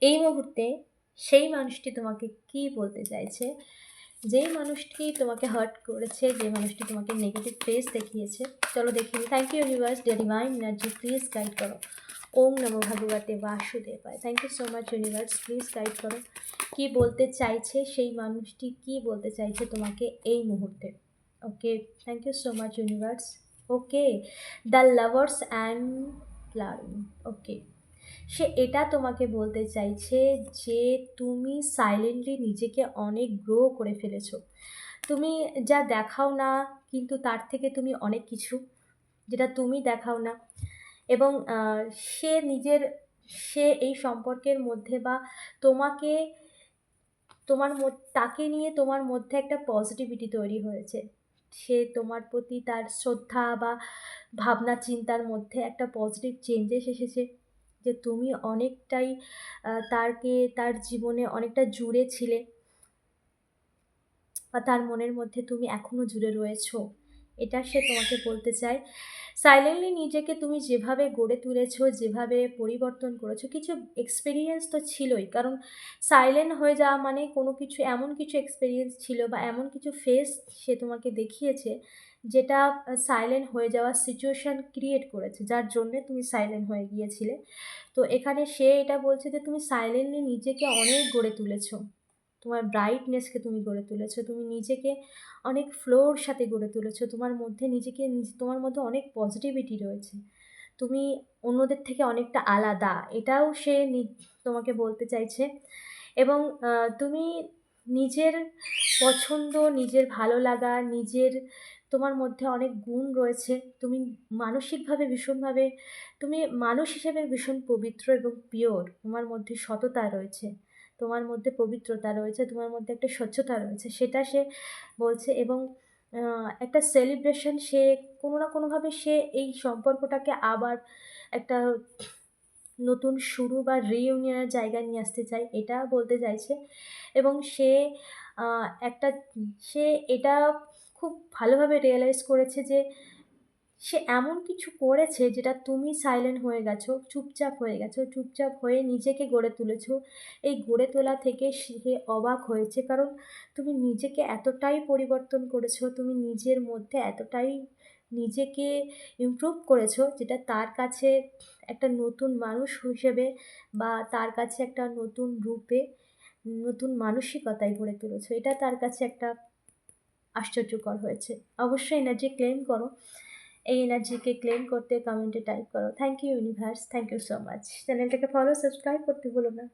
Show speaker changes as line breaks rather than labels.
এই মুহূর্তে সেই মানুষটি তোমাকে কী বলতে চাইছে, যেই মানুষটি তোমাকে হার্ট করেছে, যে মানুষটি তোমাকে নেগেটিভ ফেস দেখিয়েছে। চলো দেখি। Thank you universe, dear divine energy, please guide করো। ওম নমো ভগবতে বাসুদেবায়। Thank you so much universe, please guide করো। কি বলতে চাইছে সেই মানুষটি, কি বলতে চাইছে তোমাকে এই মুহূর্তে। Okay, thank you so much universe. Okay, the lovers and learn. Okay, সে এটা তোমাকে বলতে চাইছে যে তুমি সাইলেন্টলি নিজেকে অনেক গ্রো করে ফেলেছো। তুমি যা দেখাও না, কিন্তু তার থেকে তুমি অনেক কিছু, যেটা তুমি দেখাও না। এবং সে নিজের, সে এই সম্পর্কের মধ্যে বা তোমাকে, তাকে নিয়ে তোমার মধ্যে একটা পজিটিভিটি তৈরি হয়েছে। সে তোমার প্রতি তার শ্রদ্ধা বা ভাবনা চিন্তার মধ্যে একটা পজিটিভ চেঞ্জেস এসেছে, যে তুমি অনেকটাই তার জীবনে অনেকটা জুড়ে ছিলে, বা তার মনের মধ্যে তুমি এখনও জুড়ে রয়েছো, এটা সে তোমাকে বলতে চায়। সাইলেন্টলি নিজেকে তুমি যেভাবে গড়ে তুলেছো, যেভাবে পরিবর্তন করেছো, কিছু এক্সপেরিয়েন্স তো ছিলই। কারণ সাইলেন্ট হয়ে যাওয়া মানে কোনো কিছু, এমন কিছু এক্সপেরিয়েন্স ছিল বা এমন কিছু ফেস সে তোমাকে দেখিয়েছে, যেটা সাইলেন্ট হয়ে যাওয়ার সিচুয়েশান ক্রিয়েট করেছে, যার জন্যে তুমি সাইলেন্ট হয়ে গিয়েছিলে। তো এখানে সে এটা বলছে যে তুমি সাইলেন্টলি নিজেকে অনেক গড়ে তুলেছো, তোমার ব্রাইটনেসকে তুমি গড়ে তুলেছো, তুমি নিজেকে অনেক ফ্লোর সাথে গড়ে তুলেছো, তোমার মধ্যে তোমার মধ্যে অনেক পজিটিভিটি রয়েছে, তুমি অন্যদের থেকে অনেকটা আলাদা, এটাও সে তোমাকে বলতে চাইছে। এবং তুমি নিজের পছন্দ, নিজের ভালো লাগা, তোমার মধ্যে অনেক গুণ রয়েছে, তুমি মানসিকভাবে ভীষণভাবে, তুমি মানুষ হিসেবে ভীষণ পবিত্র এবং পিওর, তোমার মধ্যে সততা রয়েছে, তোমার মধ্যে পবিত্রতা রয়েছে, তোমার মধ্যে একটা স্বচ্ছতা রয়েছে, সেটা সে বলছে। এবং একটা সেলিব্রেশন, সে কোনো না কোনোভাবে সে এই সম্পর্কটাকে আবার একটা নতুন শুরু বা রিইউনিয়নের জায়গায় নিয়ে আসতে চায়, এটা বলতে চাইছে। এবং একটা সে এটা খুব ভালোভাবে রিয়েলাইজ করেছে যে সে এমন কিছু করেছে যেটা তুমি সাইলেন্ট হয়ে গেছো, চুপচাপ হয়ে গেছো, চুপচাপ হয়ে নিজেকে গড়ে তুলেছো। এই গড়ে তোলা থেকে সে অবাক হয়েছে, কারণ তুমি নিজেকে এতটাই পরিবর্তন করেছো, তুমি নিজের মধ্যে এতটাই নিজেকে ইমপ্রুভ করেছো, যেটা তার কাছে একটা নতুন মানুষ হিসেবে, বা তার কাছে একটা নতুন রূপে, নতুন মানসিকতায় গড়ে তুলেছো, এটা তার কাছে একটা আশ্চর্যকর হয়েছে। অবশ্যই এনার্জি ক্লেম করো। এই এনার্জিকে ক্লেম করতে কমেন্টে টাইপ করো thank you universe, thank you so much. চ্যানেলটাকে ফলো, সাবস্ক্রাইব করতে ভুলো না।